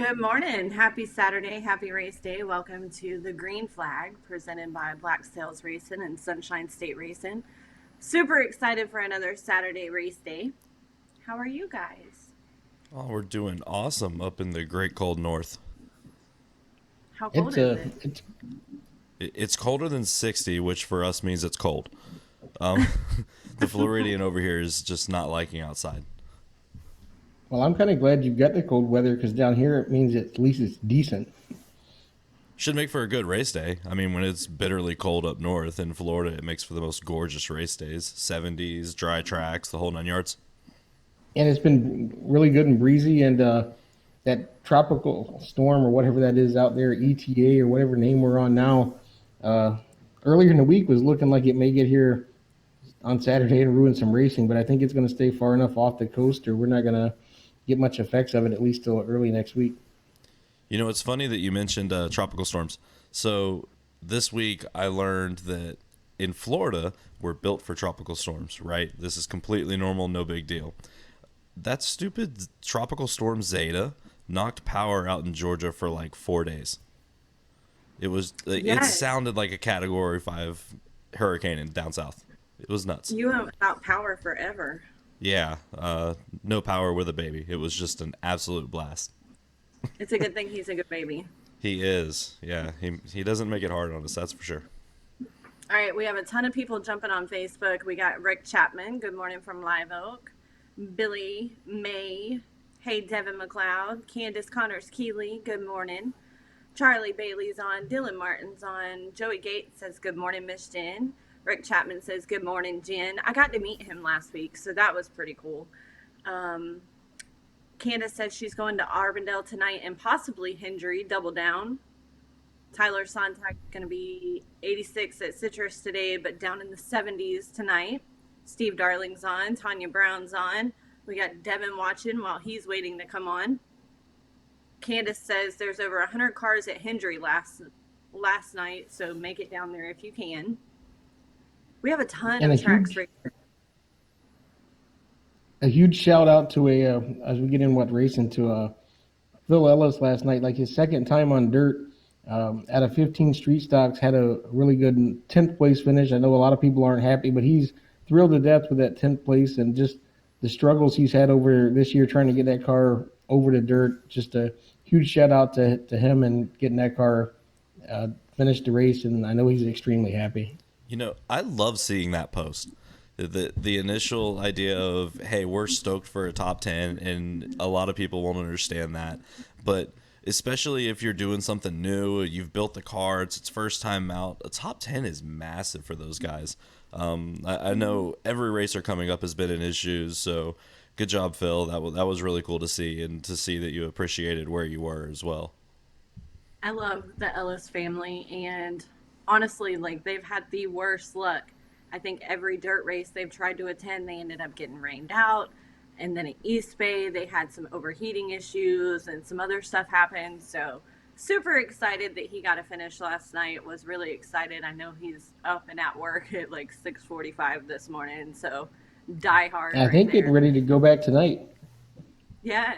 Good morning. Happy Saturday. Happy race day. Welcome to the Green Flag presented by Black Sails Racing and Sunshine State Racing. Super excited for another Saturday race day. How are you guys? Oh, we're doing awesome up in the great cold north. How cold It's is a it? it's It's colder than 60, which for us means it's cold. Um, the Floridian over here is just not liking outside. well. I'm kind of glad you've got the cold weather because down here it means at least it's decent. Should make for a good race day. I mean, when it's bitterly cold up north in Florida, it makes for the most gorgeous race days. 70s, dry tracks, the whole nine yards. And it's been really good and breezy. And that tropical storm or whatever that is out there, ETA or whatever name we're on now, uh, earlier in the week was looking like it may get here on Saturday and ruin some racing. But I think it's going to stay far enough off the coast, or we're not going to get much effects of it at least till early next week. You know, it's funny that you mentioned tropical storms. So this week I learned that in Florida, we're built for tropical storms, right? This is completely normal, no big deal. That stupid tropical storm Zeta knocked power out in Georgia for like 4 days. It Yes. sounded like a Category 5 hurricane in down south. It was nuts. You went without power forever. Yeah, no power with a baby. It was just an absolute blast. It's a good thing he's a good baby. He is, yeah. He doesn't make it hard on us, that's for sure. All right, we have a ton of people jumping on Facebook. We got Rick Chapman. Good morning from Live Oak. Billy May. Hey, Devin McLeod. Candace Connors Keeley. Good morning. Charlie Bailey's on. Dylan Martin's on. Joey Gates says, good morning, Miss Jen. Rick Chapman says, good morning, Jen. I got to meet him last week, so that was pretty cool. Um, Candace says she's going to Arvindale tonight and possibly Hendry, double down. Tyler Sontag going to be 86 at Citrus today, but down in the 70s tonight. Steve Darling's on. Tanya Brown's on. We got Devin watching while he's waiting to come on. Candace says there's over 100 cars at Hendry last night, so make it down there if you can. We have a ton And of tracks right here. a huge shout out to as we get in what racing to Phil Ellis last night, like his second time on dirt. Out of 15 street stocks, had a really good 10th place finish. I know a lot of people aren't happy, but he's thrilled to death with that 10th place and just the struggles he's had over this year trying to get that car over to dirt. Just a huge shout out to him and getting that car finished the race, and I know he's extremely happy. You know, I love seeing that post. The initial idea of, hey, we're stoked for a top 10, and a lot of people won't understand that. But especially if you're doing something new, you've built the car, it's first time out, a top 10 is massive for those guys. I know every racer coming up has been in his shoes, so good job, Phil. That was really cool to see, and to see that you appreciated where you were as well. I love the Ellis family, and honestly, like they've had the worst luck. I think every dirt race they've tried to attend, they ended up getting rained out. And then at East Bay, they had some overheating issues and some other stuff happened. So super excited that he got a finish last night. Was really excited. I know he's up and at work at like 6:45 this morning. So die hard I right think getting there. ready to go back tonight. Yeah.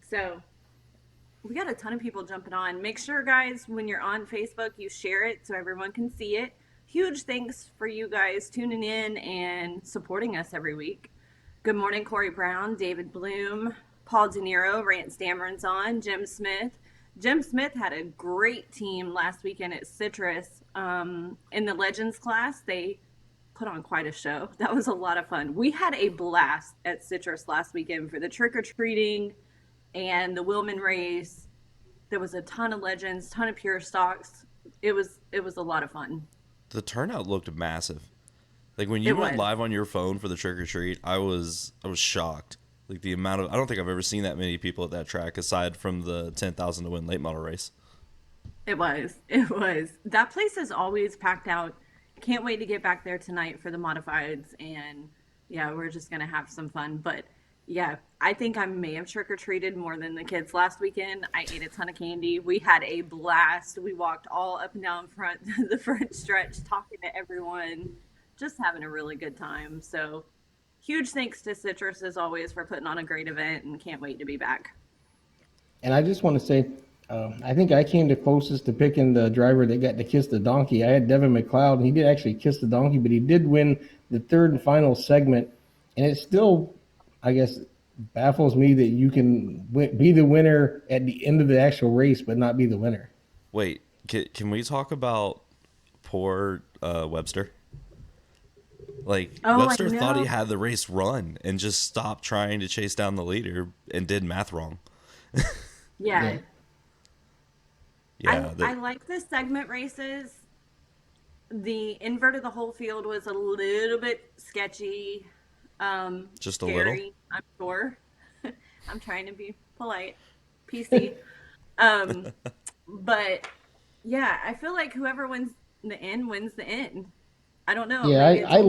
So we got a ton of people jumping on. Make sure, guys, when you're on Facebook, you share it so everyone can see it. Huge thanks for you guys tuning in and supporting us every week. Good morning, Corey Brown, David Bloom, Paul De Niro, Rance Dameron's on, Jim Smith. Jim Smith had a great team last weekend at Citrus. In the Legends class, they put on quite a show. That was a lot of fun. We had a blast at Citrus last weekend for the trick or treating and the Wilman race. There was a ton of legends, ton of pure stocks. It was a lot of fun. The turnout looked massive. Like when It you went was. live on your phone for the trick or treat, I was shocked. Like the amount of, I don't think I've ever seen that many people at that track aside from the 10,000 to win late model race. It was. It was. That place is always packed out. Can't wait to get back there tonight for the modifieds. And yeah, we're just going to have some fun. But yeah, I think I may have trick or treated more than the kids last weekend. I ate a ton of candy. We had a blast. We walked all up and down front, the front stretch, talking to everyone, just having a really good time. So huge thanks to Citrus as always for putting on a great event and can't wait to be back. And I just want to say, I think I came the closest to picking the driver that got to kiss the donkey. I had Devin McLeod, and he did actually kiss the donkey, but he did win the third and final segment. And it still, I guess, baffles me that you can be the winner at the end of the actual race, but not be the winner. Wait, can we talk about poor Webster? Like, Webster thought he had the race run and just stopped trying to chase down the leader and did math wrong. Yeah. Yeah. I like the segment races. The invert of the whole field was a little bit sketchy. Just a scary, little? I'm sure. I'm trying to be polite, PC. But yeah, I feel like whoever wins the end wins the end. I don't know. Yeah, I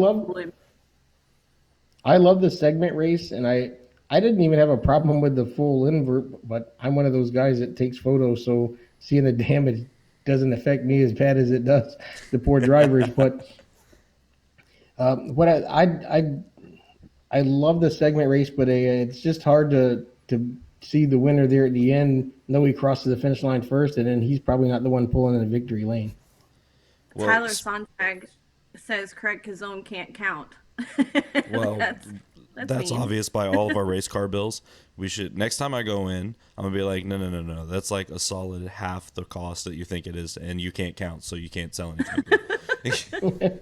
love the segment race, and I didn't even have a problem with the full invert, but I'm one of those guys that takes photos, so seeing the damage doesn't affect me as bad as it does the poor drivers. But what I love the segment race, but it's just hard to see the winner there at the end. No, he crosses the finish line first, and then he's probably not the one pulling in the victory lane. Well, Tyler Sontag says Craig Kazone can't count. Well, that's mean. obvious by all of our race car bills. We should, next time I go in, I'm gonna be like, no. That's like a solid half the cost that you think it is, and you can't count, so you can't sell anything.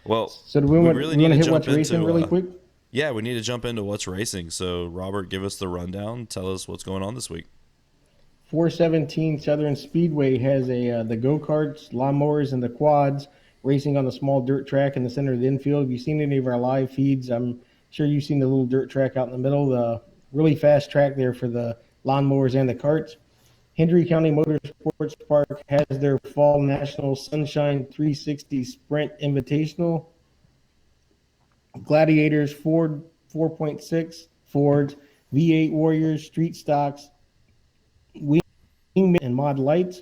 Well, so do we really need to hit jump what's racing into really quick? Yeah, we need to jump into what's racing. So, Robert, give us the rundown. Tell us what's going on this week. 417 Southern Speedway has the go-karts, lawnmowers, and the quads racing on the small dirt track in the center of the infield. If you've seen any of our live feeds, I'm sure you've seen the little dirt track out in the middle, the really fast track there for the lawnmowers and the carts. Hendry County Motorsports Park has their Fall National Sunshine 360 Sprint Invitational. Gladiators, Ford 4.6, Fords, V8 Warriors, Street Stocks, Wingman, and Mod Lights.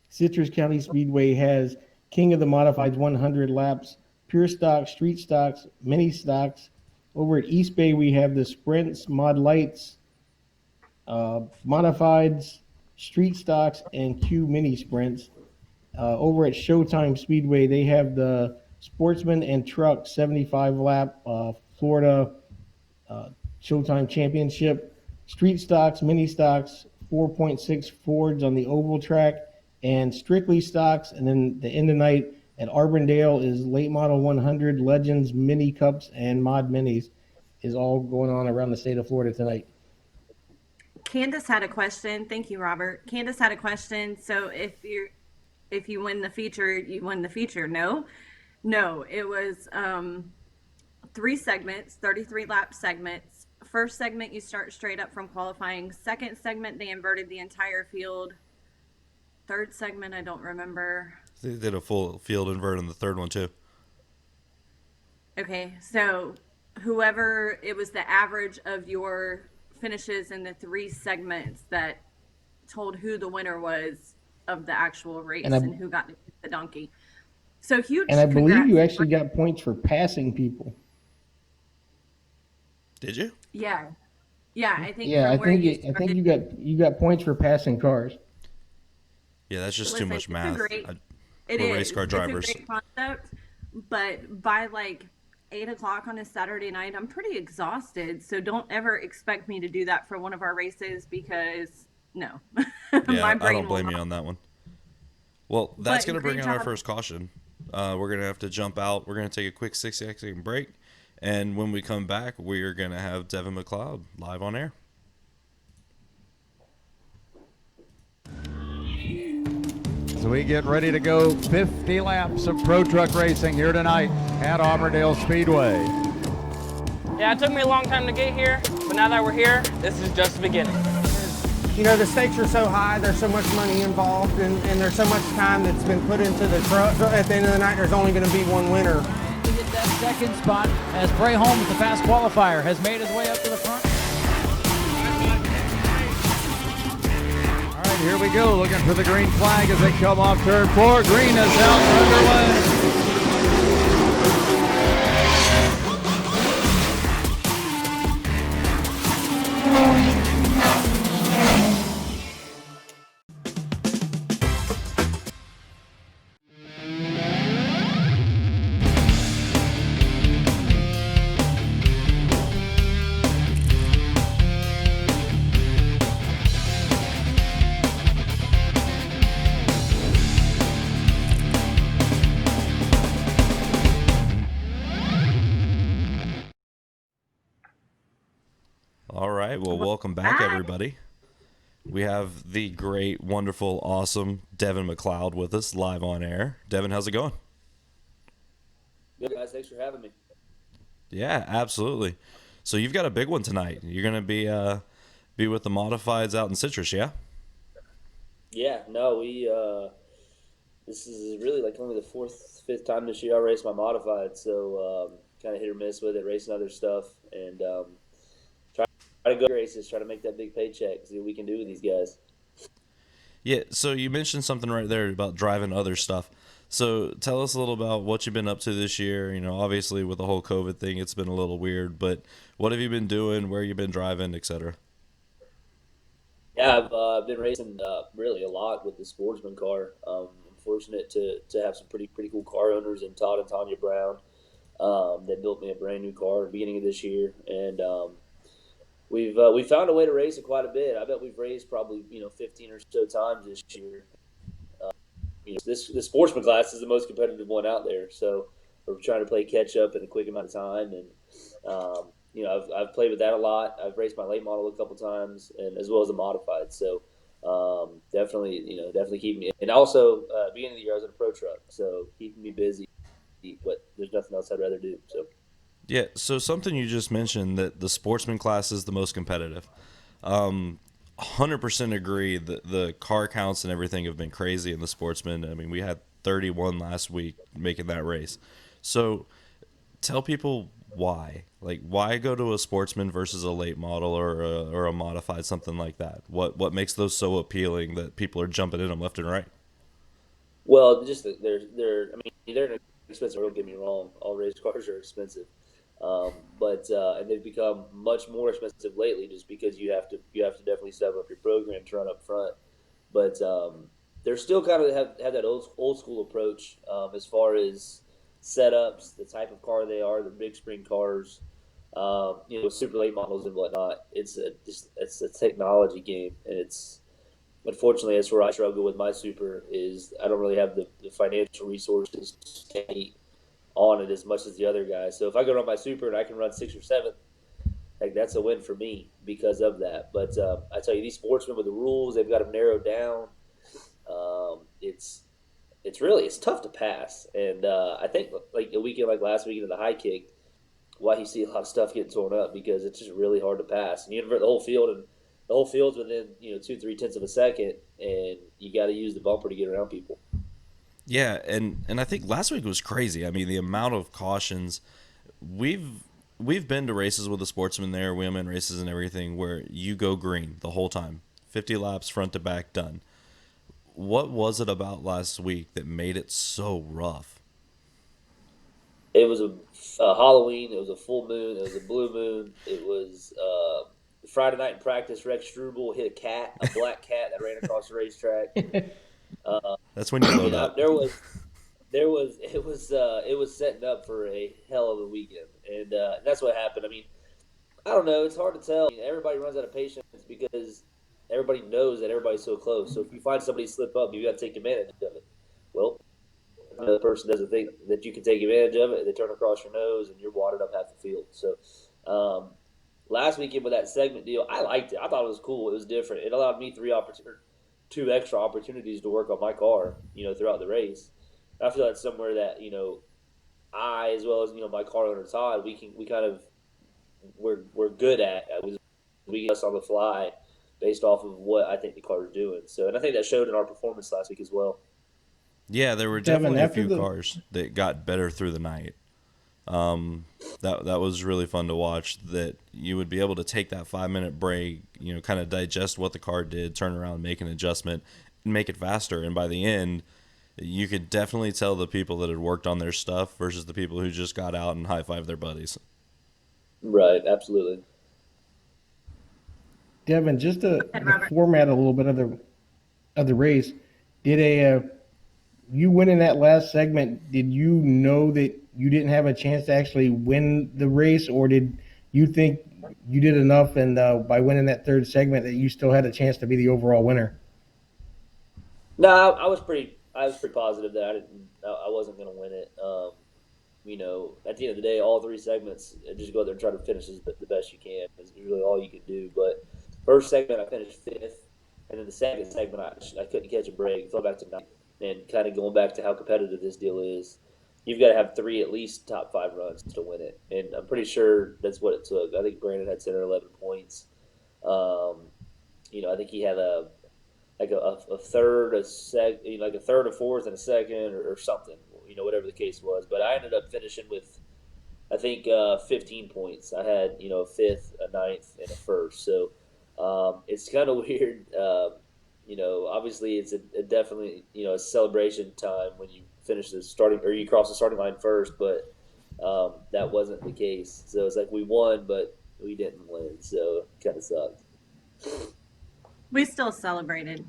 Citrus County Speedway has King of the Modifieds 100 laps, Pure Stocks, Street Stocks, Mini Stocks. Over at East Bay, we have the Sprints, Mod Lights, Modifieds, Street Stocks, and Q Mini Sprints. Over at Showtime Speedway, they have the Sportsman and Truck 75 lap Florida Showtime Championship, Street Stocks, Mini Stocks, 4.6 Fords on the oval track, and Strictly Stocks. And then the end of the night at Arbondale is Late Model 100, Legends, Mini Cups, and Mod Minis is all going on around the state of Florida tonight. Candace had a question. Thank you, Robert. Candace had a question. So if you win the feature, you win the feature. No, it was 3 segments, 33 lap segments. First segment, you start straight up from qualifying. Second segment, they inverted the entire field. Third segment, I don't remember. They did a full field invert on the third one, too. Okay, so it was the average of your finishes in the 3 segments that told who the winner was of the actual race and who got the donkey. So huge. And I believe you actually got points for passing people. Did you? Yeah. I think. Yeah, I think you got points for passing cars. Yeah, that's just too much math. It We're is. race car drivers. It's a great concept, but by like 8 o'clock on a Saturday night, I'm pretty exhausted. So don't ever expect me to do that for one of our races because no. Yeah, I don't blame you on that one. Well, that's going to bring in our first caution. We're going to have to jump out. We're going to take a quick 60-second break. And when we come back, we're going to have Devin McLeod live on air. So we get ready to go 50 laps of Pro Truck racing here tonight at Auburndale Speedway. Yeah, it took me a long time to get here, but now that we're here, this is just the beginning. You know, the stakes are so high, there's so much money involved, and there's so much time that's been put into the truck. At the end of the night, there's only going to be one winner. To get that second spot as Bray Holmes, the fast qualifier, has made his way up to the front. All right, here we go, looking for the green flag as they come off turn 4. Green is out underway. All right. Well, welcome back, everybody. We have the great, wonderful, awesome Devin McLeod with us live on air. Devin, how's it going? Good, guys. Thanks for having me. Yeah, absolutely. So you've got a big one tonight. You're gonna be with the modifieds out in Citrus, yeah? Yeah, no, this is really like only the fourth, fifth time this year I raced my modified, so kind of hit or miss with it, racing other stuff, and try to go races, try to make that big paycheck, see what we can do with these guys. Yeah. So you mentioned something right there about driving other stuff. So tell us a little about what you've been up to this year. You know, obviously with the whole COVID thing, it's been a little weird, but what have you been doing? Where you been driving, etc. Yeah, I've been racing really a lot with the sportsman car. I'm fortunate to have some pretty cool car owners in Todd and Tanya Brown that built me a brand new car at the beginning of this year, and we found a way to race it quite a bit. I bet we've raced probably 15 or so times this year. The sportsman class is the most competitive one out there, so we're trying to play catch up in a quick amount of time. And I've played with that a lot. I've raced my late model a couple times, and as well as a modified. So definitely keeping me. And also, beginning of the year, I was in a pro truck, so keeping me busy. But there's nothing else I'd rather do. So. Yeah. So something you just mentioned that the sportsman class is the most competitive. 100% agree that the car counts and everything have been crazy in the sportsman. I mean, we had 31 last week making that race. So tell people why. Like, why go to a sportsman versus a late model or a modified, something like that? What makes those so appealing that people are jumping in them left and right? Well, just they're expensive. Don't get me wrong. All race cars are expensive. But and they've become much more expensive lately, just because you have to definitely step up your program to run up front. But they're still kind of have that old school approach as far as setups, the type of car they are, the big spring cars, super late models and whatnot. It's a technology game, and it's unfortunately that's where I struggle with my super. Is I don't really have the financial resources to stay on it as much as the other guys. So if I go run my super and I can run 6th or 7th, like that's a win for me because of that. But I tell you, these sportsmen with the rules, they've got them narrowed down. It's tough to pass, and I think like a weekend like last weekend in the high kick, why you see a lot of stuff getting torn up because it's just really hard to pass. And you invert the whole field, and the whole field's within 2-3 tenths of a second, and you got to use the bumper to get around people. Yeah, and I think last week was crazy. I mean, the amount of cautions we've been to races with the sportsmen there, women races and everything, where you go green the whole time, 50 laps front to back, done. What was it about last week that made it so rough? It was a Halloween. It was a full moon. It was a blue moon. It was Friday night in practice. Rex Struble hit a black cat that ran across the racetrack. That's when you load up. It was setting up for a hell of a weekend, and that's what happened. I mean, I don't know. It's hard to tell. I mean, everybody runs out of patience because everybody knows that everybody's so close. So if you find somebody slip up, you got to take advantage of it. Well, the person doesn't think that you can take advantage of it. They turn across your nose, and you're watered up half the field. So last weekend with that segment deal, I liked it. I thought it was cool. It was different. It allowed me two extra opportunities to work on my car, throughout the race. I feel that's somewhere that I, as well as my car owner Todd, we're good at. We get us on the fly based off of what I think the car is doing. So, and I think that showed in our performance last week as well. Yeah, there were Devin, definitely a few cars that got better through the night. That was really fun to watch, that you would be able to take that 5-minute break, kind of digest what the car did, turn around, make an adjustment, and make it faster. And by the end, you could definitely tell the people that had worked on their stuff versus the people who just got out and high-fived their buddies. Right, absolutely. Devin, just the format a little bit of the race. Did you win in that last segment? Did you know that you didn't have a chance to actually win the race, or did you think you did enough and by winning that third segment that you still had a chance to be the overall winner? No, I was pretty positive that I wasn't going to win it. at the end of the day, all 3 segments, just go out there and try to finish the best you can. Is really all you can do. But first segment, I finished fifth, and then the second segment, I couldn't catch a break. Fell back to ninth, and kind of going back to how competitive this deal is. You've got to have 3 at least top 5 runs to win it, and I'm pretty sure that's what it took. I think Brandon had 10 or 11 points. I think he had a third, like a third, a fourth, and a second, or something. Whatever the case was. But I ended up finishing with, I think, 15 points. I had a fifth, a ninth, and a first. So it's kind of weird. Obviously it's a definitely a celebration time when you finish the starting or you cross the starting line first, but that wasn't the case. So it's like we won, but we didn't win. So it kind of sucked. We still celebrated.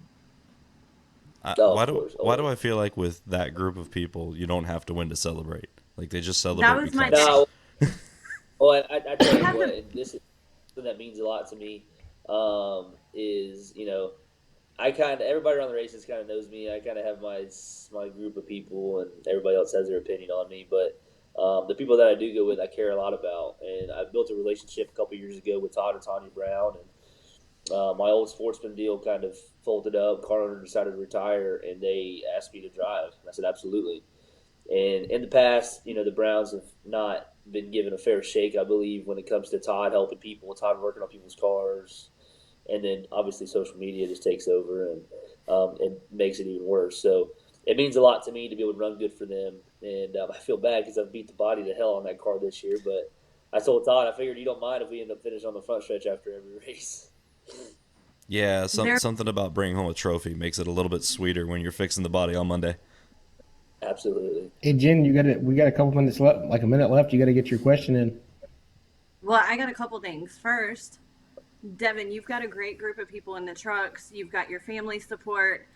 Why do I feel like with that group of people you don't have to win to celebrate? Like they just celebrate. That was my no. Well, I tell you what, and this is something that means a lot to me. Is I kind of everybody around the races kind of knows me. I kind of have my group of people, and everybody else has their opinion on me. But the people that I do go with, I care a lot about, and I built a relationship a couple years ago with Todd and Tanya Brown, and my old Sportsman deal kind of folded up. Karnac decided to retire, and they asked me to drive. And I said, absolutely. And in the past, the Browns have not been given a fair shake, I believe, when it comes to Todd helping people, Todd working on people's cars. And then, obviously, social media just takes over and makes it even worse. So it means a lot to me to be able to run good for them. And I feel bad because I've beat the body to hell on that car this year. But I told Todd, I figured you don't mind if we end up finishing on the front stretch after every race. Yeah, something about bringing home a trophy makes it a little bit sweeter when you're fixing the body on Monday. Absolutely. Hey, Jen, we got a couple minutes left, like a minute left. You got to get your question in. Well, I got a couple things. First, Devin, you've got a great group of people in the trucks. You've got your family support.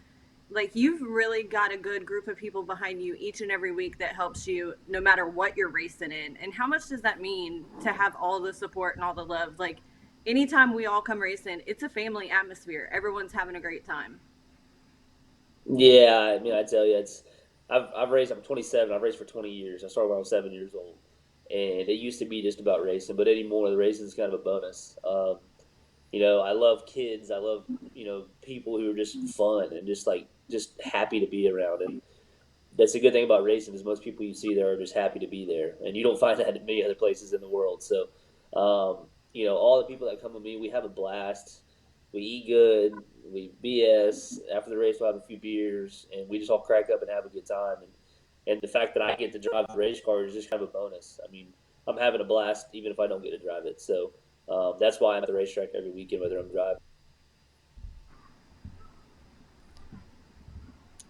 Like, you've really got a good group of people behind you each and every week that helps you no matter what you're racing in. And how much does that mean to have all the support and all the love? Like, anytime we all come racing, it's a family atmosphere. Everyone's having a great time. Yeah, I mean, I tell you, I've raced. I'm 27. I've raced for 20 years. I started when I was 7 years old, and it used to be just about racing, but anymore the racing is kind of a bonus. I love kids. I love people who are just fun and just happy to be around. And that's a good thing about racing is most people you see there are just happy to be there, and you don't find that in many other places in the world. So. All the people that come with me, we have a blast. We eat good. We BS. After the race, we'll have a few beers, and we just all crack up and have a good time. And the fact that I get to drive the race car is just kind of a bonus. I mean, I'm having a blast even if I don't get to drive it. So that's why I'm at the racetrack every weekend, whether I'm driving.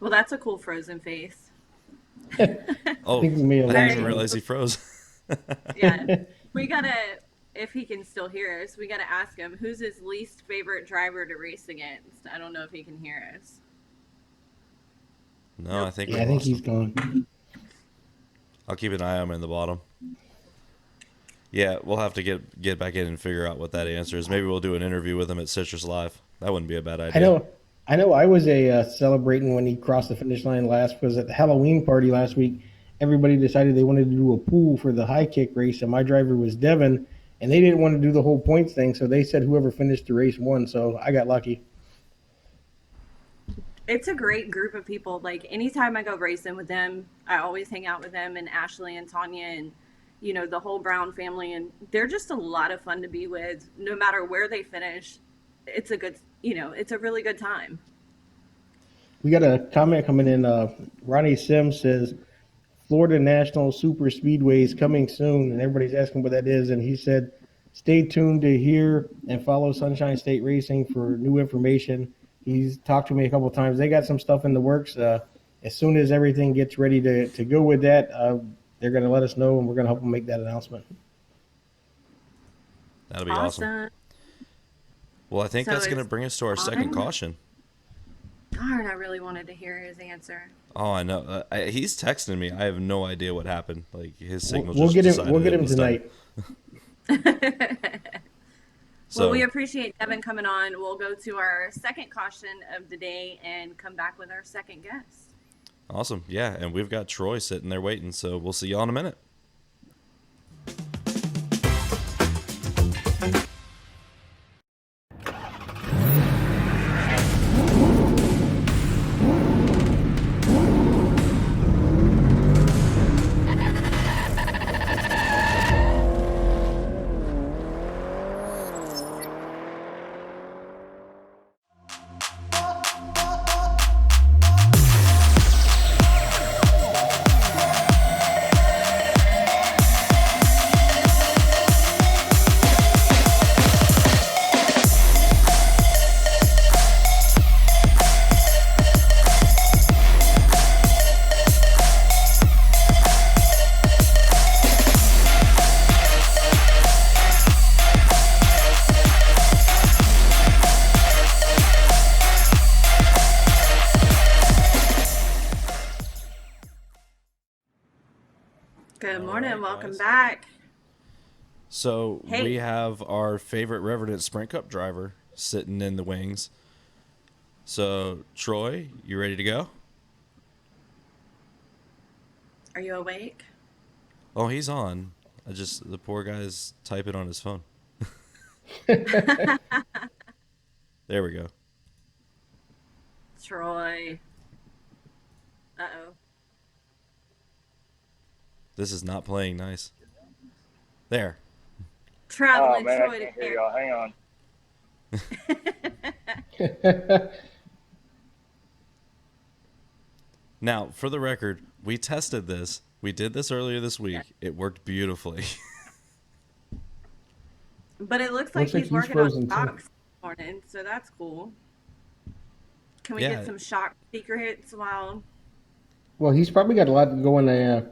Well, that's a cool frozen face. Oh, I didn't even realize he froze. Yeah. We got to... If he can still hear us, we got to ask him who's his least favorite driver to race against. I don't know if he can hear us. No, I think he's gone. I'll keep an eye on him in the bottom. Yeah, we'll have to get back in and figure out what that answer is. Maybe we'll do an interview with him at Citrus Live. That wouldn't be a bad idea. I know. I was celebrating when he crossed the finish line last, because at the Halloween party last week, everybody decided they wanted to do a pool for the high kick race, and my driver was Devin. And they didn't want to do the whole points thing, so they said whoever finished the race won, so I got lucky. It's a great group of people. Like, anytime I go racing with them, I always hang out with them and Ashley and Tanya and, the whole Brown family. And they're just a lot of fun to be with. No matter where they finish, it's a good, it's a really good time. We got a comment coming in. Ronnie Sims says, Florida National Super Speedway is coming soon, and everybody's asking what that is. And he said, stay tuned to hear and follow Sunshine State Racing for new information. He's talked to me a couple of times. They got some stuff in the works. As soon as everything gets ready to go with that, they're going to let us know, and we're going to help them make that announcement. That'll be awesome. Well, I think that's going to bring us to our second caution. Darn, I really wanted to hear his answer. Oh, I know. He's texting me. I have no idea what happened. Like, his signal we'll get him tonight. Well, we appreciate Devin coming on. We'll go to our second caution of the day and come back with our second guest. Awesome. Yeah, and we've got Troy sitting there waiting, so we'll see y'all in a minute. morning. right, Welcome guys. back. So Hey. we have our favorite Revenant Sprint Cup driver sitting in the wings. So, Troy, you ready to go? Are you awake? Oh, he's on. The poor guy's typing on his phone. There we go. Troy. Uh-oh. This is not playing nice. There. Traveling man, Troy I can't to hear y'all. Hang on. Now, for the record, we tested this. We did this earlier this week. It worked beautifully. But it looks like he's working on shocks this morning, so that's cool. Can we get some shock secrets while... Well, he's probably got a lot going there.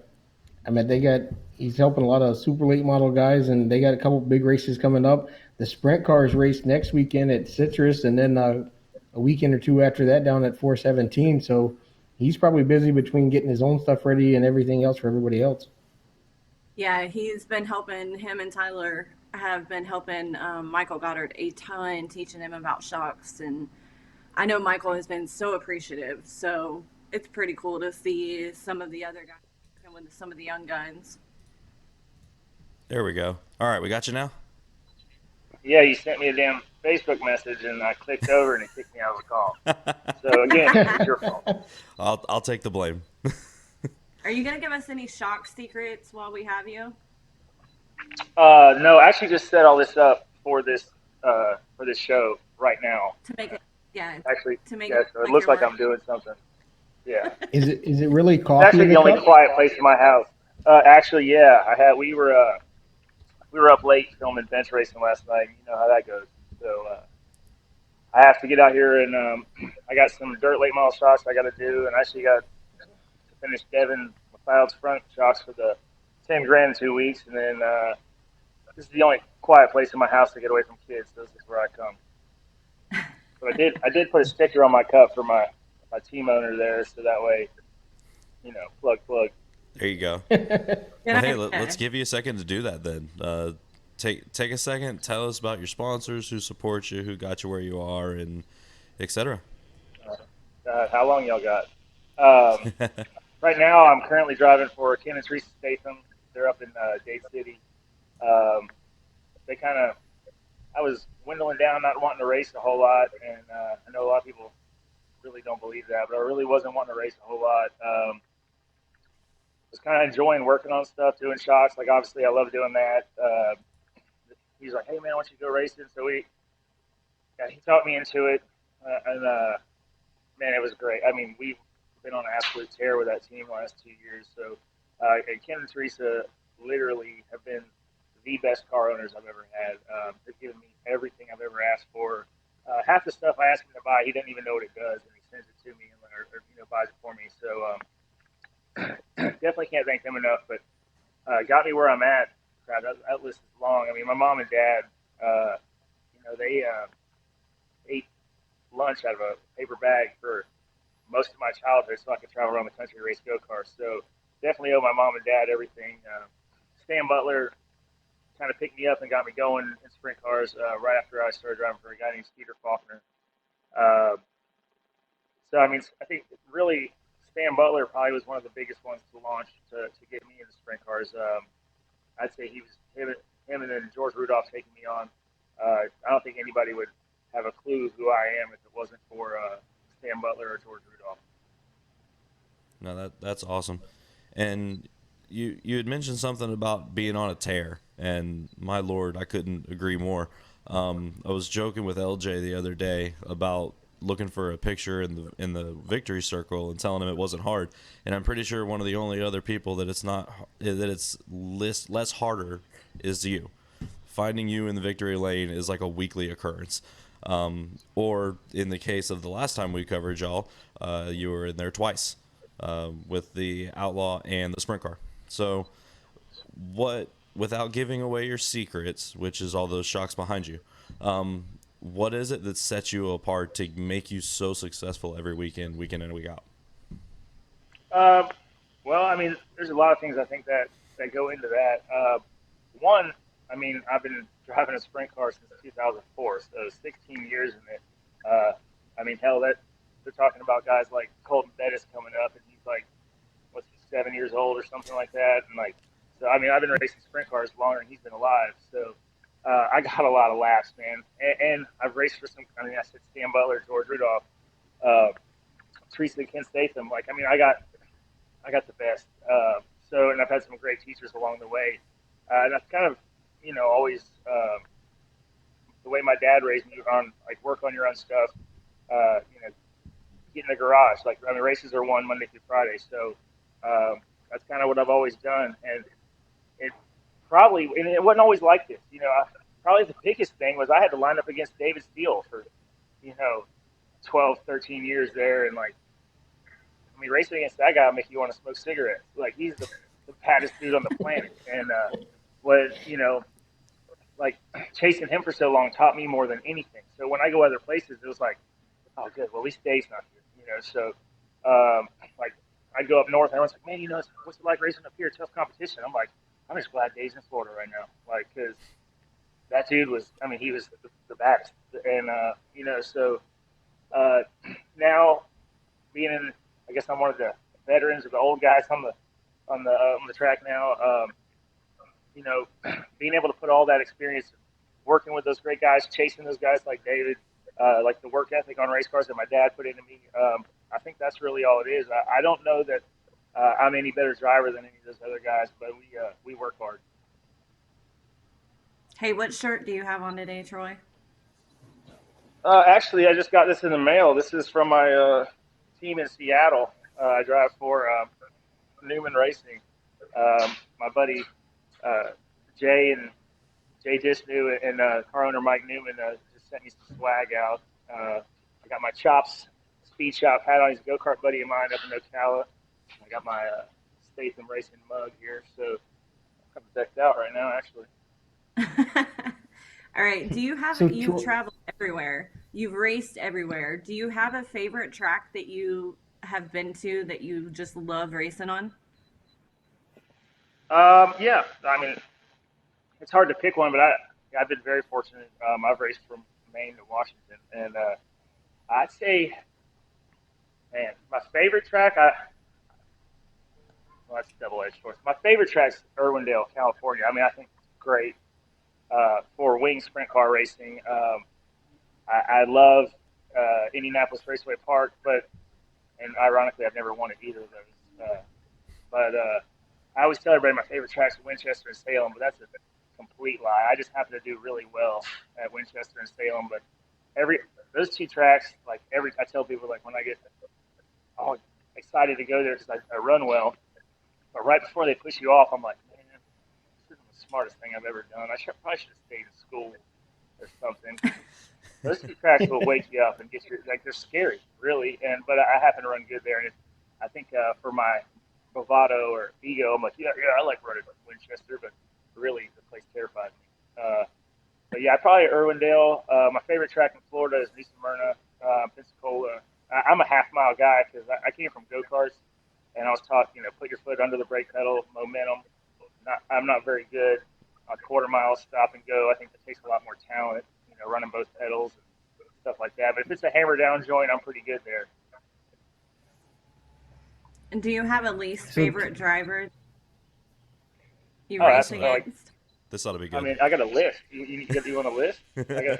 I mean, he's helping a lot of super late model guys, and they got a couple big races coming up. The sprint cars race next weekend at Citrus, and then a weekend or two after that down at 417. So he's probably busy between getting his own stuff ready and everything else for everybody else. Yeah, he's been helping, him and Tyler have been helping Michael Goddard a ton, teaching him about shocks. And I know Michael has been so appreciative. So it's pretty cool to see some of the other guys working with some of the young guns. There we go. All right, we got you now? Yeah, you sent me a damn Facebook message, and I clicked over, and it kicked me out of the call. So, again, it's your fault. I'll take the blame. Are you going to give us any shock secrets while we have you? No, I actually just set all this up for this show right now. To make it, yeah. Actually, to make yeah, so it looks like I'm doing something. Yeah. Is it really coffee? It's actually the only quiet place in my house. Actually, yeah, we were up late filming bench racing last night. You know how that goes. So I have to get out here, and I got some dirt late model shots I got to do, and I actually got to finish Devin McLeod's front shots for the 10 grand in 2 weeks, and then this is the only quiet place in my house to get away from kids. So this is where I come. So I did put a sticker on my cup for my team owner there, so that way, plug. There you go. Well, hey, let's give you a second to do that then. Take a second, tell us about your sponsors, who support you, who got you where you are, and etc. How long y'all got? Right now, I'm currently driving for Ken and Teresa Statham. They're up in Dade City. I was dwindling down, not wanting to race a whole lot, and I know a lot of people really don't believe that, but I really wasn't wanting to race a whole lot. Was kind of enjoying working on stuff, doing shots. Like, obviously, I love doing that. He's like, hey, man, I want you to go racing. So he taught me into it. Man, it was great. I mean, we've been on an absolute tear with that team the last 2 years. So, and Ken and Teresa literally have been the best car owners I've ever had. They've given me everything I've ever asked for. Half the stuff I ask him to buy, he doesn't even know what it does, and he sends it to me or buys it for me. So definitely can't thank them enough. But got me where I'm at. God, that list is long. I mean, my mom and dad, they ate lunch out of a paper bag for most of my childhood, so I could travel around the country and race go-karts. So definitely owe my mom and dad everything. Stan Butler kind of picked me up and got me going in sprint cars right after I started driving for a guy named Skeeter Faulkner. So, I mean, I think really Stan Butler probably was one of the biggest ones to launch to get me into sprint cars. I'd say he was him and then George Rudolph taking me on. I don't think anybody would have a clue who I am if it wasn't for Stan Butler or George Rudolph. No, that's awesome. And you had mentioned something about being on a tear, and my lord, I couldn't agree more. I was joking with LJ the other day about looking for a picture in the victory circle and telling him it wasn't hard, and I'm pretty sure one of the only other people that it's less harder is you. Finding you in the victory lane is like a weekly occurrence. Or in the case of the last time we covered y'all, you were in there twice with the Outlaw and the sprint car. So without giving away your secrets, which is all those shocks behind you, what is it that sets you apart to make you so successful every weekend in and week out? Well, I mean, there's a lot of things I think that that go into that. One, I mean, I've been driving a sprint car since 2004, so 16 years in it. I mean, hell, that they're talking about guys like Colton Bettis coming up, and he's like, what's he, 7 years old or something like that, and like, so I mean, I've been racing sprint cars longer than he's been alive, so I got a lot of laps, man, and I've raced for some. I mean, I said Stan Butler, George Rudolph, Teresa Ken Statham. Like, I mean, I got the best. And I've had some great teachers along the way. And that's kind of, always the way my dad raised me on, like, work on your own stuff, get in the garage. Like, I mean, races are won Monday through Friday. So that's kind of what I've always done. And it wasn't always like this. Probably the biggest thing was I had to line up against David Steele for, 12, 13 years there. And, like, I mean, racing against that guy will make you want to smoke cigarettes. Like, he's the baddest dude on the planet. And like, chasing him for so long taught me more than anything. So when I go other places, it was like, oh, good. Well, at least Dave's not here. So, like, I'd go up north, and everyone's like, man, what's it like racing up here? Tough competition. I'm like, I'm just glad Dave's in Florida right now. Like, because that dude was, I mean, he was the baddest. And, so now being in, I guess I'm one of the veterans or the old guys on the track now. Being able to put all that experience, working with those great guys, chasing those guys like David, like the work ethic on race cars that my dad put into me. I think that's really all it is. I don't know that I'm any better driver than any of those other guys, but we work hard. Hey, what shirt do you have on today, Troy? Actually, I just got this in the mail. This is from my team in Seattle. I drive for Newman Racing. My buddy Jay Disnew and car owner Mike Newman just sent me some swag out. I got my Chops Speed Shop hat on. He's a go-kart buddy of mine up in Ocala. I got my Statham Racing mug here, so I'm decked out right now, actually. All right. Do you have? You've traveled everywhere. You've raced everywhere. Do you have a favorite track that you have been to that you just love racing on? Yeah. I mean, it's hard to pick one, but I've been very fortunate. I've raced from Maine to Washington, and I'd say, man, my favorite track. Well, that's a double-edged sword. My favorite track's Irwindale, California. I mean, I think it's great for wing sprint car racing. I love Indianapolis Raceway Park, and ironically, I've never won at either of those. But I always tell everybody my favorite tracks are Winchester and Salem, but that's a complete lie. I just happen to do really well at Winchester and Salem, but those two tracks, like I tell people, like, when I get all excited to go there because I run well, but right before they push you off, I'm like, man, this isn't the smartest thing I've ever done. Probably should have stayed in school or something. Those two tracks will wake you up and get you, like, they're scary, really. But I happen to run good there, and I think for my bravado or ego, I'm like, yeah, I like running Winchester, but really the place terrifies me. But yeah, probably Irwindale. My favorite track in Florida is New Smyrna, Pensacola. I'm a half-mile guy because I came from go-karts, and I was taught, put your foot under the brake pedal, momentum. I'm not very good on quarter-mile stop and go. I think that takes a lot more talent, running both pedals and stuff like that. But if it's a hammer-down joint, I'm pretty good there. And do you have a least favorite driver you race against? This ought to be good. I mean, I got a list. You want a list? I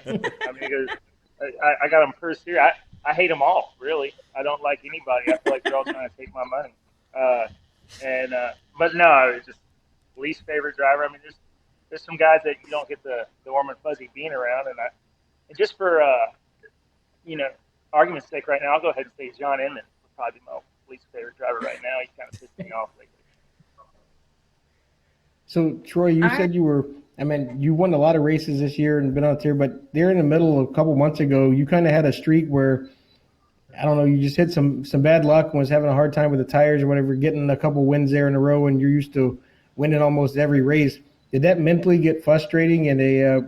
got them first here. I hate them all, really. I don't like anybody. I feel like they're all trying to take my money. But no, it's just least favorite driver. I mean, there's some guys that you don't get the warm and fuzzy being around, and just for argument's sake, right now, I'll go ahead and say John Inman would probably be my least favorite driver right now. He's kind of pissed me off lately. So, Troy, you said you won a lot of races this year and been out there, but there in the middle, a couple months ago, you kind of had a streak where, I don't know, you just hit some bad luck and was having a hard time with the tires or whatever, getting a couple wins there in a row, and you're used to winning almost every race. Did that mentally get frustrating, and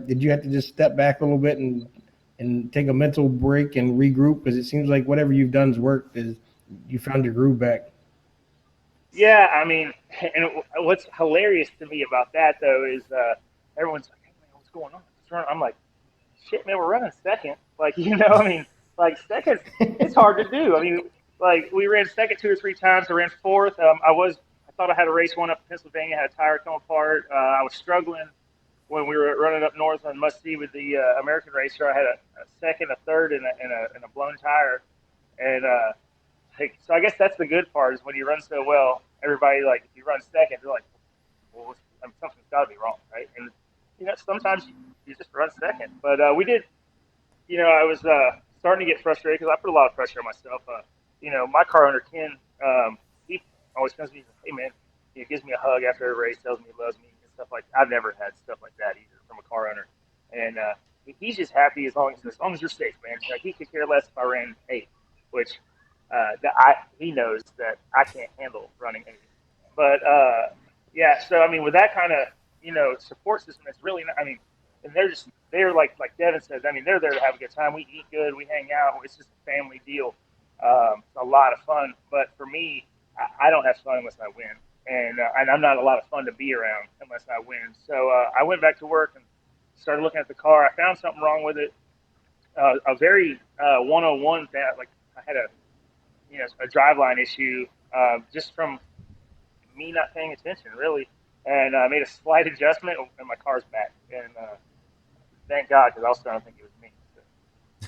did you have to just step back a little bit and take a mental break and regroup? Because it seems like whatever you've done's worked, is you found your groove back. Yeah, I mean, and what's hilarious to me about that though is everyone's like, "Hey man, what's going on?" I'm like, "Shit, man, we're running second." Like, I mean, like second, it's hard to do. I mean, like we ran second 2 or 3 times. I ran fourth. I thought I had a race one up in Pennsylvania. Had a tire come apart. I was struggling when we were running up north on Must See with the American racer. I had a second, a third, and a blown tire, and so I guess that's the good part is when you run so well, everybody like if you run second, they're like, well, I mean, something's got to be wrong, right? And sometimes you just run second, but we did. I was starting to get frustrated because I put a lot of pressure on myself. My car owner Ken, he always comes to me and says, "Hey man," he gives me a hug after a race, tells me he loves me and stuff like that. I've never had stuff like that either from a car owner, and he's just happy as long as you're safe, man. Like he could care less if I ran 8, which he knows that I can't handle running 8. But yeah, so I mean, with that kind of support system, it's really not. I mean, and they're like Devin says. I mean, they're there to have a good time. We eat good, we hang out. It's just a family deal. It's a lot of fun. But for me, I don't have fun unless I win, and I'm not a lot of fun to be around unless I win. So I went back to work and started looking at the car. I found something wrong with it. A very 101 that like I had a driveline issue just from me not paying attention really, and I made a slight adjustment and my car's back. And thank God, because I was starting to think it was me. So.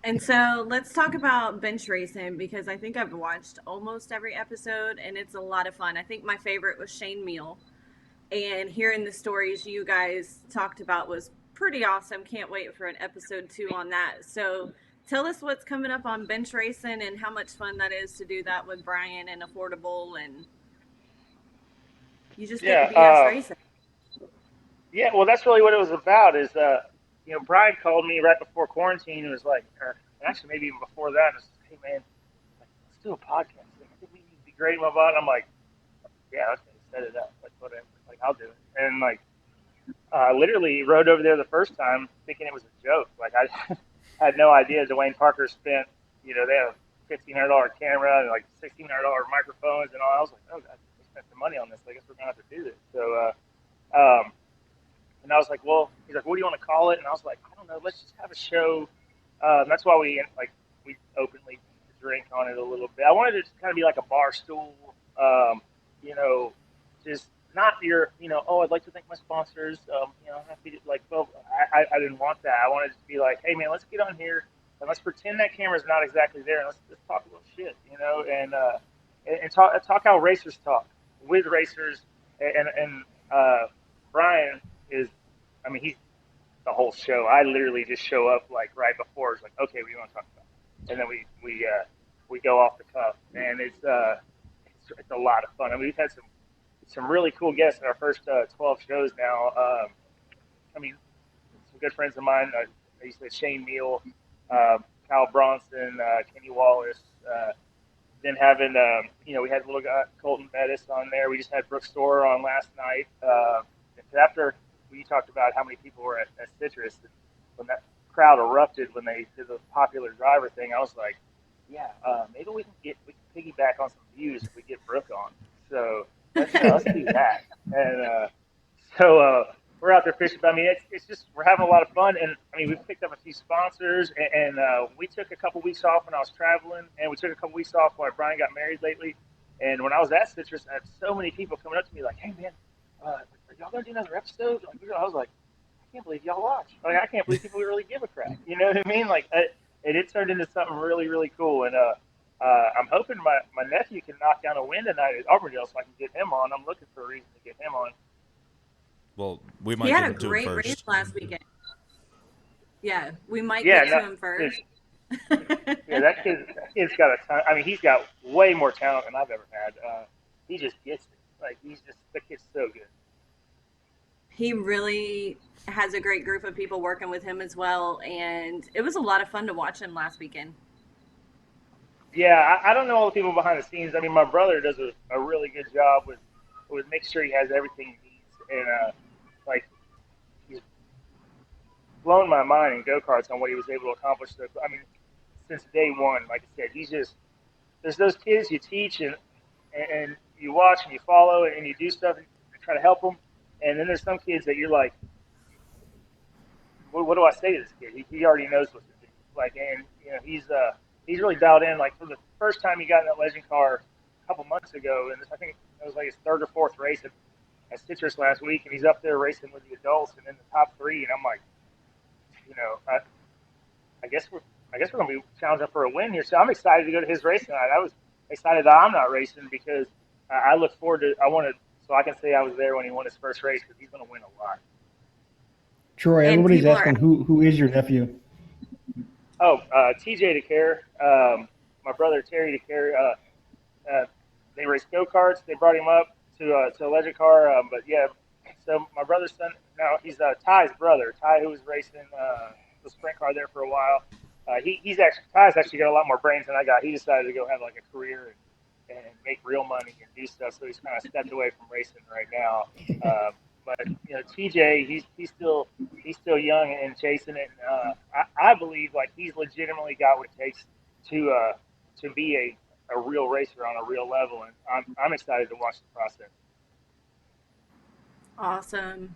And so let's talk about bench racing because I think I've watched almost every episode and it's a lot of fun. I think my favorite was Shane Meal, and hearing the stories you guys talked about was pretty awesome. Can't wait for an episode 2 on that. So tell us what's coming up on bench racing and how much fun that is to do that with Brian and Affordable, and you just get BS racing. Yeah, well, that's really what it was about. Is Brian called me right before quarantine and was like, or actually maybe even before that, and was like, "Hey man, like, let's do a podcast. Like, I think we need to be great." And I'm like, "Yeah, okay, set it up. Like whatever. Like I'll do it." And like, literally rode over there the first time thinking it was a joke. Like I had no idea Dwayne Parker spent. They have a $1,500 camera and like $1,600 microphones and all. I was like, "Oh God, we spent some money on this. I guess we're gonna have to do this." So. And I was like, well, he's like, what do you want to call it? And I was like, I don't know. Let's just have a show. That's why we openly drink on it a little bit. I wanted it to kind of be like a bar stool, just not your, oh, I'd like to thank my sponsors. Happy to, well, I didn't want that. I wanted it to be like, hey man, let's get on here and let's pretend that camera's not exactly there and let's talk a little shit, and talk how racers talk with racers and Brian is, I mean, he's the whole show. I literally just show up like right before. It's like, okay, what do you want to talk about? And then we go off the cuff, and it's a lot of fun. I mean, we've had some really cool guests in our first 12 shows now. I mean, some good friends of mine. I used to say Shane Meal, Kyle Bronson, Kenny Wallace. Then having, we had little guy Colton Bettis on there. We just had Brooke Storer on last night. After we talked about how many people were at Citrus, and when that crowd erupted when they did the popular driver thing, I was like, yeah, maybe we can piggyback on some views if we get Brooke on. So let's do that. And so we're out there fishing. But I mean, it's just we're having a lot of fun, and I mean we've picked up a few sponsors, and we took a couple weeks off when I was traveling, and we took a couple weeks off while Brian got married lately. And when I was at Citrus, I had so many people coming up to me like, "Hey man, are y'all gonna do another episode?" I was like, "I can't believe y'all watch. Like, I can't believe people really give a crap." You know what I mean? Like, it turned into something really, really cool. And I'm hoping my nephew can knock down a win tonight at Auburndale so I can get him on. I'm looking for a reason to get him on. Well, we might He give had a it to him great first. race last weekend. Yeah, we might get to him first. Yeah, that kid's got a ton. I mean, he's got way more talent than I've ever had. He just gets it. Like, the kid's so good. He really has a great group of people working with him as well, and it was a lot of fun to watch him last weekend. Yeah, I don't know all the people behind the scenes. I mean, my brother does a really good job with making sure he has everything he needs, and like he's blown my mind in go-karts on what he was able to accomplish. I mean, since day one, like I said, there's those kids you teach, and and you watch and you follow and you do stuff and try to help them. And then there's some kids that you're like, what do I say to this kid? He already knows what to do. Like, and he's really dialed in. Like for the first time he got in that legend car a couple months ago, and I think it was like his third or fourth race at Citrus last week, and he's up there racing with the adults and in the top three. And I'm like, I guess we're gonna be challenging for a win here. So I'm excited to go to his race tonight. I was excited that I'm not racing because I look forward to. I want to, so I can say I was there when he won his first race because he's gonna win a lot. Troy, And everybody's people asking who is your nephew? Oh, TJ DeCaire, my brother Terry DeCaire. They race go karts. They brought him up to a legend car. But yeah, so my brother's son. Now he's Ty's brother. Ty, who was racing the sprint car there for a while. Ty's actually got a lot more brains than I got. He decided to go have like a career and make real money and do stuff. So he's kind of stepped away from racing right now. But TJ, he's still young and chasing it. And, I believe like he's legitimately got what it takes to be a real racer on a real level, and I'm excited to watch the process. Awesome.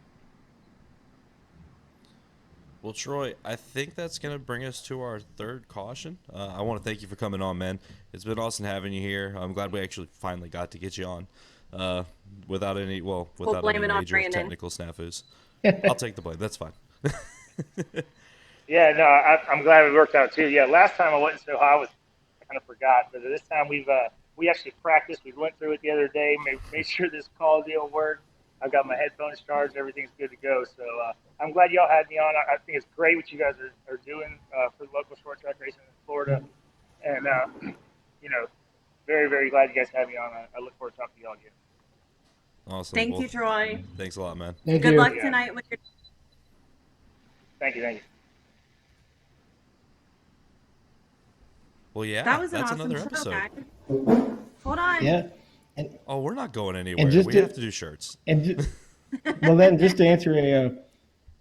Well, Troy, I think that's going to bring us to our third caution. I want to thank you for coming on, man. It's been awesome having you here. I'm glad we actually finally got to get you on without any major technical snafus. I'll take the blame. That's fine. Yeah, no, I'm glad it worked out too. Yeah, last time I wasn't so high, I kind of forgot. But this time we actually practiced. We went through it the other day, made sure this call deal worked. I've got my headphones charged. Everything's good to go. So I'm glad y'all had me on. I think it's great what you guys are doing for the local short track racing in Florida. And, very, very glad you guys had me on. I look forward to talking to y'all again. Awesome. Thank you, Troy. Thanks a lot, man. Good luck tonight with your. Thank you. Well, yeah, That was that's an awesome another show, episode. guys. Hold on. Yeah. We're not going anywhere. We have to do shirts. Well, then, just to answer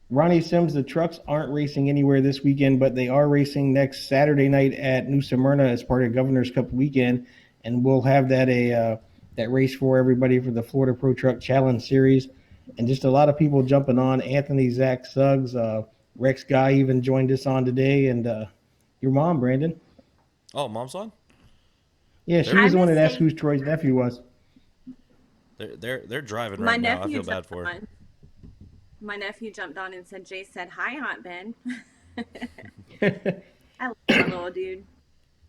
Ronnie Sims, the trucks aren't racing anywhere this weekend, but they are racing next Saturday night at New Smyrna as part of Governor's Cup weekend, and we'll have that race for everybody for the Florida Pro Truck Challenge Series, and just a lot of people jumping on. Anthony, Zach Suggs, Rex Guy even joined us on today, and your mom, Brandon. Oh, mom's on? Yeah, she was the one that asked who Troy's nephew was. They're driving right now. I feel bad for her. My nephew jumped on and said, Jay said, hi, Aunt Ben. I love my little dude.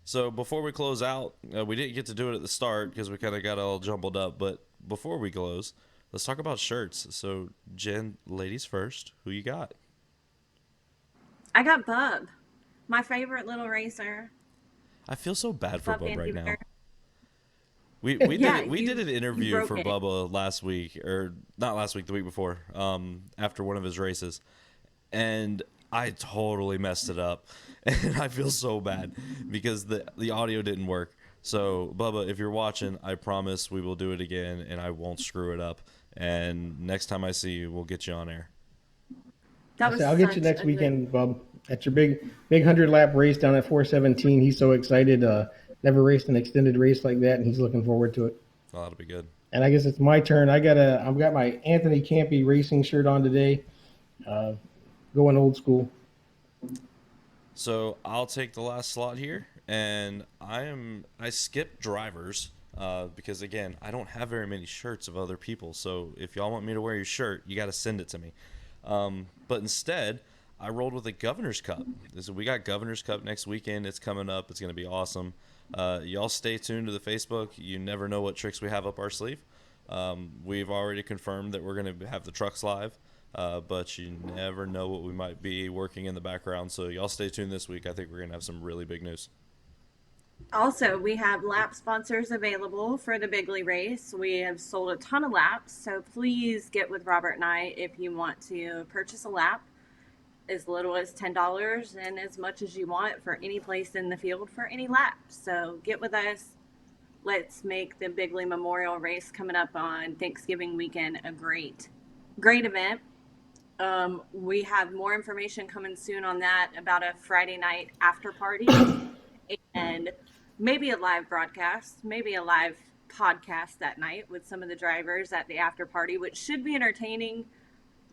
So before we close out, we didn't get to do it at the start because we kind of got all jumbled up. But before we close, let's talk about shirts. So, Jen, ladies first. Who you got? I got Bub, my favorite little racer. I feel so bad for Bub right now. We did an interview for Bubba last week, or not last week, the week before, after one of his races, and I totally messed it up, and I feel so bad because the audio didn't work. So Bubba, if you're watching, I promise we will do it again, and I won't screw it up. And next time I see you, we'll get you on air. I'll get you next weekend, Bub. At your big 100-lap race down at 417. He's so excited. Never raced an extended race like that, and he's looking forward to it. Oh, that'll be good. And I guess it's my turn. I've got my Anthony Campy racing shirt on today. Going old school. So I'll take the last slot here, and I skipped drivers because again I don't have very many shirts of other people. So if y'all want me to wear your shirt, you got to send it to me. But instead, I rolled with a Governor's Cup. So we got Governor's Cup next weekend. It's coming up. It's going to be awesome. Y'all stay tuned to the Facebook. You never know what tricks we have up our sleeve. We've already confirmed that we're going to have the trucks live, but you never know what we might be working in the background. So y'all stay tuned this week. I think we're going to have some really big news. Also, we have lap sponsors available for the Bigley race. We have sold a ton of laps, so please get with Robert and I if you want to purchase a lap. As little as $10 and as much as you want for any place in the field for any lap. So get with us. Let's make the Bigley Memorial Race coming up on Thanksgiving weekend a great event. We have more information coming soon on that about a Friday night after party and maybe a live broadcast, maybe a live podcast that night with some of the drivers at the after party, which should be entertaining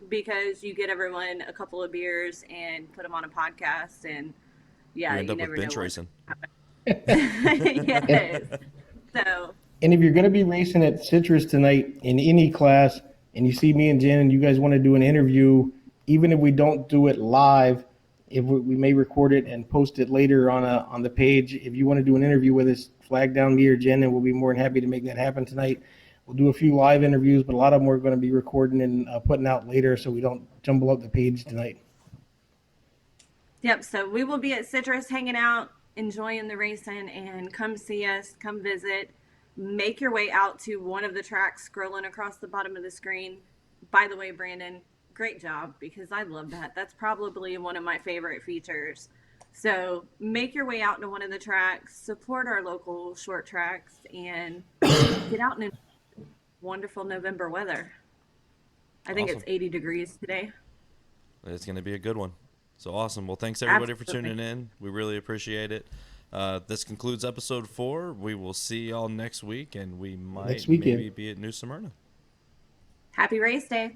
because you get everyone a couple of beers and put them on a podcast, and You end up with bench racing. Yes. So. And if you're going to be racing at Citrus tonight in any class, and you see me and Jen, and you guys want to do an interview, even if we don't do it live, if we may record it and post it later on the page. If you want to do an interview with us, flag down me or Jen, and we'll be more than happy to make that happen tonight. We'll do a few live interviews, but a lot of them we're going to be recording and putting out later, so we don't jumble up the page tonight. Yep. So we will be at Citrus hanging out, enjoying the racing, and come see us, come visit. Make your way out to one of the tracks scrolling across the bottom of the screen. By the way, Brandon, great job, because I love that. That's probably one of my favorite features. So make your way out to one of the tracks, support our local short tracks, and get out in wonderful November weather. I think Awesome. it's 80 degrees today. It's going to be a good one. So awesome. Well, thanks everybody Absolutely. for tuning in. We really appreciate it. This concludes episode 4. We will see y'all next week, and we might Next weekend. maybe be at New Smyrna. Happy race day.